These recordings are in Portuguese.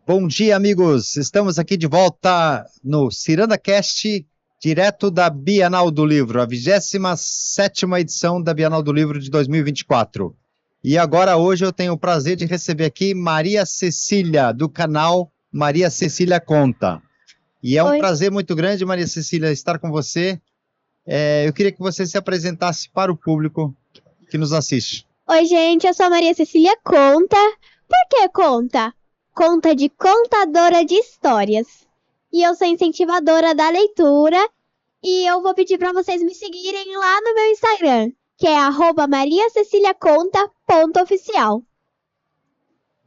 Bom dia, amigos. Estamos aqui de volta no CirandaCast, direto da Bienal do Livro, a 27ª edição da Bienal do Livro de 2024. E agora, hoje, eu tenho o prazer de receber aqui Maria Cecília, do canal Maria Cecília Conta. E é um Oi. prazer muito grande, Maria Cecília, estar com você. Eu queria que você se apresentasse para o público que nos assiste. Oi, gente, eu sou a Maria Cecília Conta. Por que conta? Conta de contadora de histórias. E eu sou incentivadora da leitura. E eu vou pedir para vocês me seguirem lá no meu Instagram, que é @mariaceciliaconta.oficial.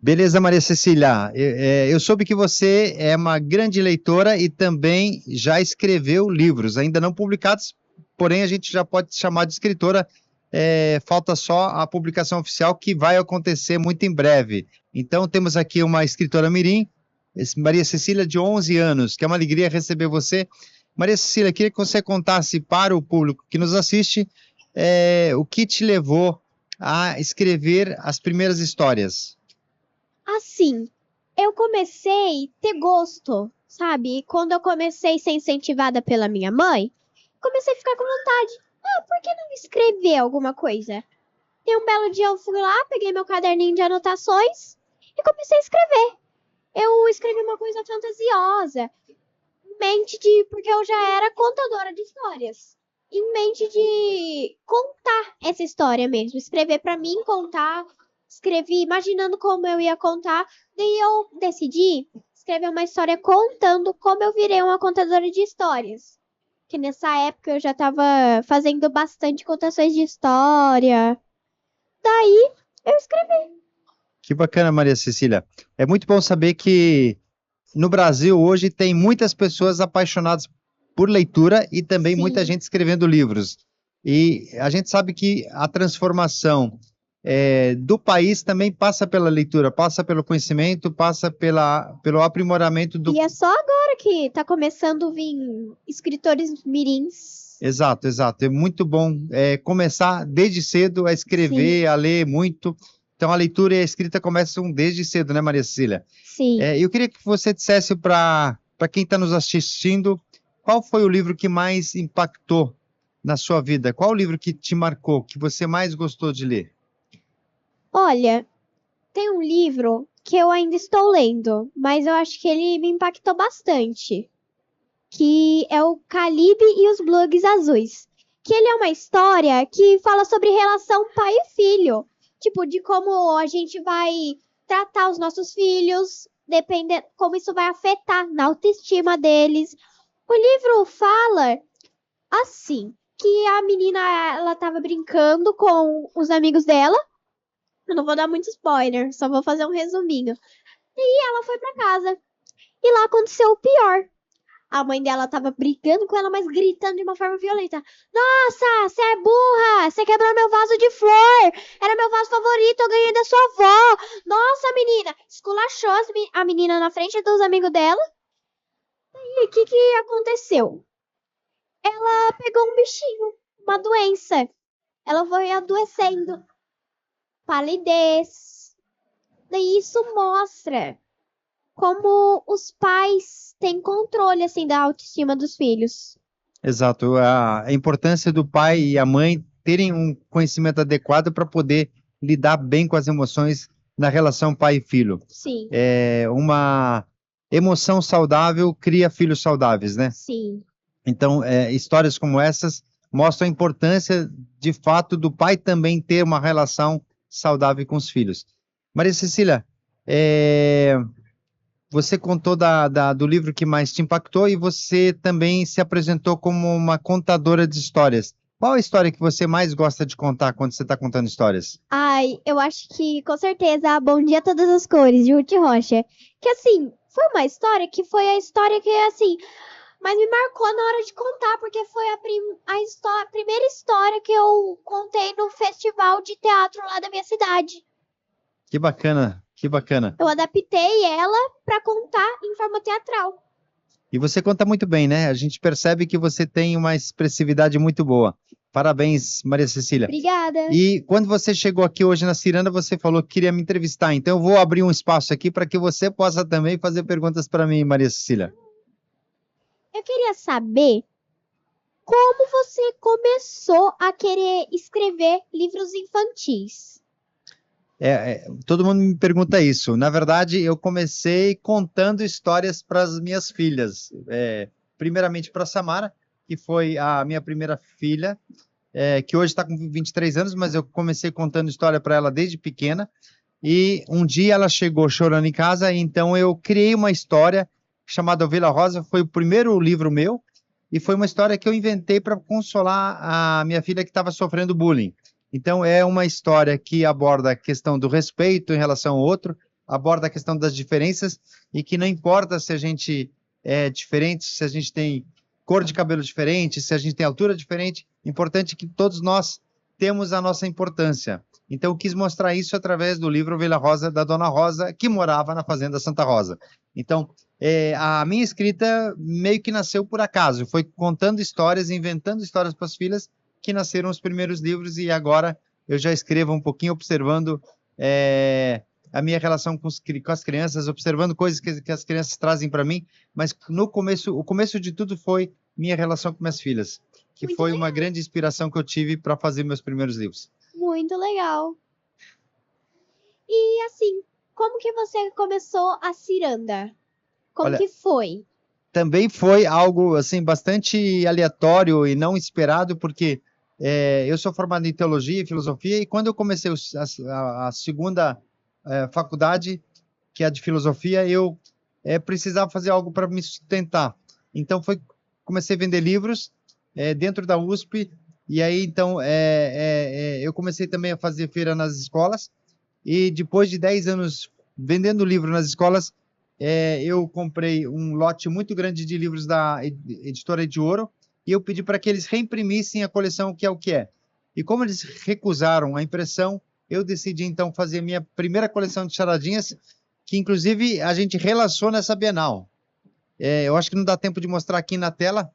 Beleza, Maria Cecília. Eu soube que você é uma grande leitora e também já escreveu livros, ainda não publicados, porém a gente já pode chamar de escritora. Falta só a publicação oficial, que vai acontecer muito em breve. Então temos aqui uma escritora mirim, Maria Cecília, de 11 anos, que é uma alegria receber você. Maria Cecília, queria que você contasse para o público que nos assiste o que te levou a escrever as primeiras histórias. Assim, eu comecei a ter gosto, sabe? Quando eu comecei a ser incentivada pela minha mãe, comecei a ficar com vontade. Por que não escrever alguma coisa? E um belo dia eu fui lá, peguei meu caderninho de anotações e comecei a escrever. Eu escrevi uma coisa fantasiosa, em mente de... porque eu já era contadora de histórias. Em mente de contar essa história mesmo, escrever pra mim, contar. Escrevi imaginando como eu ia contar, daí eu decidi escrever uma história contando como eu virei uma contadora de histórias. Que nessa época eu já tava fazendo bastante contações de história. Daí eu escrevi. Que bacana, Maria Cecília. É muito bom saber que no Brasil hoje tem muitas pessoas apaixonadas por leitura e também Sim. muita gente escrevendo livros. E a gente sabe que a transformação do país também passa pela leitura, passa pelo conhecimento, passa pelo aprimoramento do... E é só agora que tá começando a vir escritores mirins. Exato, exato. É muito bom começar desde cedo a escrever, a ler muito. Então a leitura e a escrita começam desde cedo, né, Maria Cecília? Sim. Eu queria que você dissesse para quem está nos assistindo, qual foi o livro que mais impactou na sua vida? Qual o livro que te marcou, que você mais gostou de ler? Olha, tem um livro que eu ainda estou lendo, mas eu acho que ele me impactou bastante, que é o Calibe e os Plugs Azuis. Que ele é uma história que fala sobre relação pai e filho. Tipo, de como a gente vai tratar os nossos filhos, dependendo como isso vai afetar na autoestima deles. O livro fala assim, que a menina, ela tava brincando com os amigos dela. Eu não vou dar muito spoiler, só vou fazer um resuminho. E ela foi pra casa. E lá aconteceu o pior. A mãe dela tava brigando com ela, mas gritando de uma forma violenta. Nossa, você é burra! Você quebrou meu vaso de flor! Era meu vaso favorito, eu ganhei da sua avó! Nossa, menina! Esculachou a menina na frente dos amigos dela. E o que aconteceu? Ela pegou um bichinho, uma doença. Ela foi adoecendo. Palidez. Daí isso mostra como os pais têm controle, assim, da autoestima dos filhos. Exato, a importância do pai e a mãe terem um conhecimento adequado para poder lidar bem com as emoções na relação pai e filho. Sim. Uma emoção saudável cria filhos saudáveis, né? Sim. Então, histórias como essas mostram a importância, de fato, do pai também ter uma relação saudável com os filhos. Maria Cecília, você contou do livro que mais te impactou e você também se apresentou como uma contadora de histórias. Qual a história que você mais gosta de contar quando você está contando histórias? Ai, eu acho que com certeza Bom Dia Todas as Cores, de Ruth Rocha. Que assim, foi uma história que foi a história que, assim, mas me marcou na hora de contar, porque foi a primeira história que eu contei no festival de teatro lá da minha cidade. Que bacana, que bacana. Eu adaptei ela para contar em forma teatral. E você conta muito bem, né? A gente percebe que você tem uma expressividade muito boa. Parabéns, Maria Cecília. Obrigada. E quando você chegou aqui hoje na Ciranda, você falou que queria me entrevistar. Então eu vou abrir um espaço aqui para que você possa também fazer perguntas para mim, Maria Cecília. Eu queria saber como você começou a querer escrever livros infantis. Todo mundo me pergunta isso. Na verdade, eu comecei contando histórias para as minhas filhas. Primeiramente para a Samara, que foi a minha primeira filha, que hoje está com 23 anos, mas eu comecei contando história para ela desde pequena. E um dia ela chegou chorando em casa, então eu criei uma história chamada Ovelha Rosa. Foi o primeiro livro meu, e foi uma história que eu inventei para consolar a minha filha que estava sofrendo bullying. Então, é uma história que aborda a questão do respeito em relação ao outro, aborda a questão das diferenças, e que não importa se a gente é diferente, se a gente tem cor de cabelo diferente, se a gente tem altura diferente, importante é que todos nós temos a nossa importância. Então, eu quis mostrar isso através do livro Ovelha Rosa, da Dona Rosa, que morava na Fazenda Santa Rosa. Então, a minha escrita meio que nasceu por acaso, foi contando histórias, inventando histórias para as filhas, que nasceram os primeiros livros, e agora eu já escrevo um pouquinho observando a minha relação com as crianças, observando coisas que as crianças trazem para mim, mas no começo, o começo de tudo foi minha relação com minhas filhas, que Muito foi legal. uma grande inspiração que eu tive para fazer meus primeiros livros. Muito legal. E assim, como que você começou a Ciranda? Como Olha, que foi? também foi algo assim bastante aleatório e não esperado, porque eu sou formado em teologia e filosofia, e quando eu comecei a segunda faculdade, que é a de filosofia, eu precisava fazer algo para me sustentar. Então comecei a vender livros dentro da USP, e aí então eu comecei também a fazer feira nas escolas, e depois de 10 anos vendendo livro nas escolas, eu comprei um lote muito grande de livros da editora de Ouro, e eu pedi para que eles reimprimissem a coleção Que é o que é. E como eles recusaram a impressão, eu decidi então fazer minha primeira coleção de charadinhas, que inclusive a gente relançou nessa Bienal. Eu acho que não dá tempo de mostrar aqui na tela.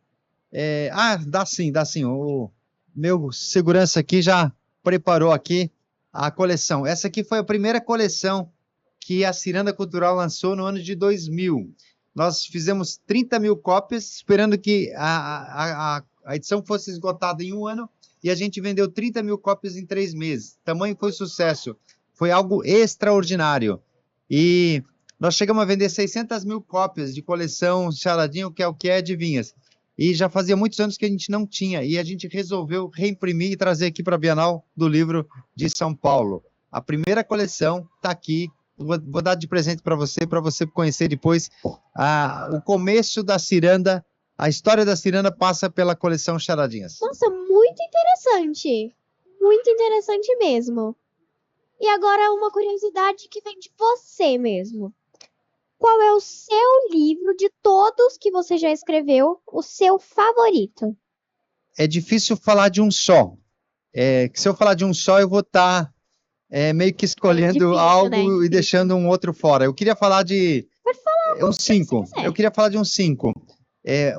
Dá sim, dá sim. O meu segurança aqui já preparou aqui a coleção. Essa aqui foi a primeira coleção que a Ciranda Cultural lançou no ano de 2000. Nós fizemos 30 mil cópias, esperando que a edição fosse esgotada em um ano, e a gente vendeu 30 mil cópias em 3 meses. Tamanho foi sucesso. Foi algo extraordinário. E nós chegamos a vender 600 mil cópias de coleção Charadinho, Que é o que é, adivinhas. E já fazia muitos anos que a gente não tinha, e a gente resolveu reimprimir e trazer aqui para a Bienal do Livro de São Paulo. A primeira coleção está aqui. Vou dar de presente para você conhecer depois o começo da Ciranda. A história da Ciranda passa pela coleção Charadinhas. Nossa, muito interessante. Muito interessante mesmo. E agora uma curiosidade que vem de você mesmo. Qual é o seu livro de todos que você já escreveu, o seu favorito? É difícil falar de um só. Se eu falar de um só, eu vou estar meio que escolhendo difícil, algo, né? e Difícil. deixando um outro fora. Eu queria falar de Pode falar uns 5. quiser. Eu queria falar de uns 5.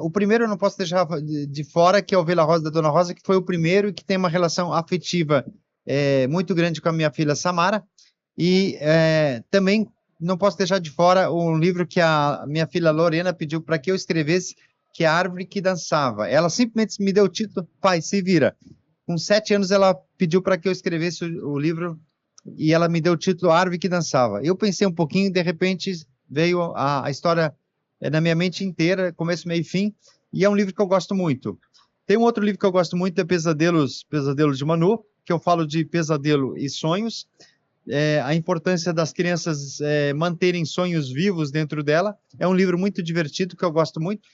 O primeiro eu não posso deixar de fora, que é o Ovelha Rosa, da Dona Rosa, que foi o primeiro e que tem uma relação afetiva muito grande com a minha filha Samara. E também não posso deixar de fora um livro que a minha filha Lorena pediu para que eu escrevesse, que é A Árvore que Dançava. Ela simplesmente me deu o título: pai, se vira. Com 7 anos ela pediu para que eu escrevesse o livro, e ela me deu o título A Árvore que Dançava. Eu pensei um pouquinho, de repente veio a história na minha mente inteira, começo, meio e fim, e é um livro que eu gosto muito. Tem um outro livro que eu gosto muito, é Pesadelos de Manu, que eu falo de pesadelo e sonhos, a importância das crianças manterem sonhos vivos dentro dela. É um livro muito divertido, que eu gosto muito.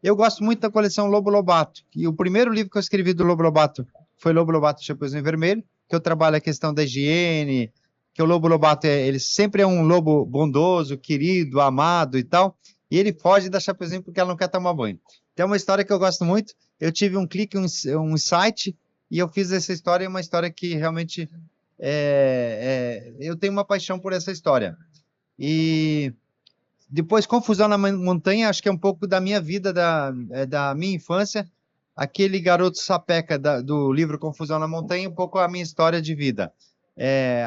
Eu gosto muito da coleção Lobo Lobato, e o primeiro livro que eu escrevi do Lobo Lobato foi Lobo Lobato, Chapeuzinho Vermelho, que eu trabalho a questão da higiene, que o Lobo Lobato ele sempre é um lobo bondoso, querido, amado e tal, e ele foge da Chapeuzinho porque ela não quer tomar banho. Então é uma história que eu gosto muito. Eu tive um clique, um insight, e eu fiz essa história, uma história que realmente eu tenho uma paixão por essa história. E depois, Confusão na Montanha, acho que é um pouco da minha vida, da minha infância. aquele garoto sapeca do livro Confusão na Montanha, um pouco a minha história de vida,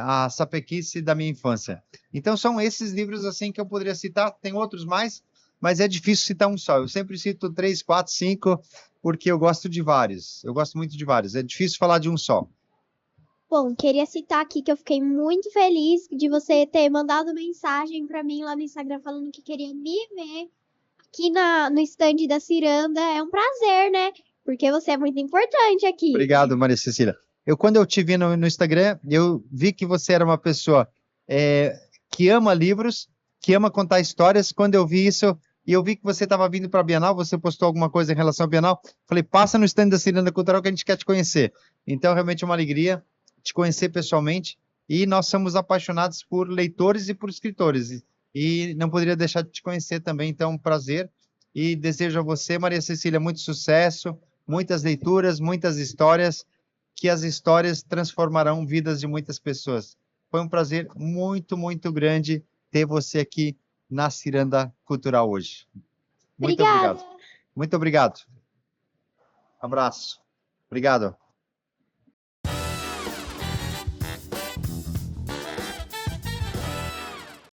a sapequice da minha infância. Então são esses livros assim que eu poderia citar, tem outros mais, mas é difícil citar um só. Eu sempre cito 3, 4, 5, porque eu gosto de vários. Eu gosto muito de vários. É difícil falar de um só. Bom, queria citar aqui que eu fiquei muito feliz de você ter mandado mensagem pra mim lá no Instagram falando que queria me ver aqui no stand da Ciranda. É um prazer, né? Porque você é muito importante aqui. Obrigado, Maria Cecília. Quando eu te vi no Instagram, eu vi que você era uma pessoa que ama livros, que ama contar histórias. Quando eu vi isso, e eu vi que você estava vindo para a Bienal, você postou alguma coisa em relação à Bienal, falei, passa no stand da Ciranda Cultural que a gente quer te conhecer. Então, realmente é uma alegria te conhecer pessoalmente, e nós somos apaixonados por leitores e por escritores, e não poderia deixar de te conhecer também, então, um prazer, e desejo a você, Maria Cecília, muito sucesso, muitas leituras, muitas histórias, que as histórias transformarão vidas de muitas pessoas. Foi um prazer muito, muito grande ter você aqui na Ciranda Cultural hoje. Muito Obrigada. obrigado. Muito obrigado. Abraço. Obrigado.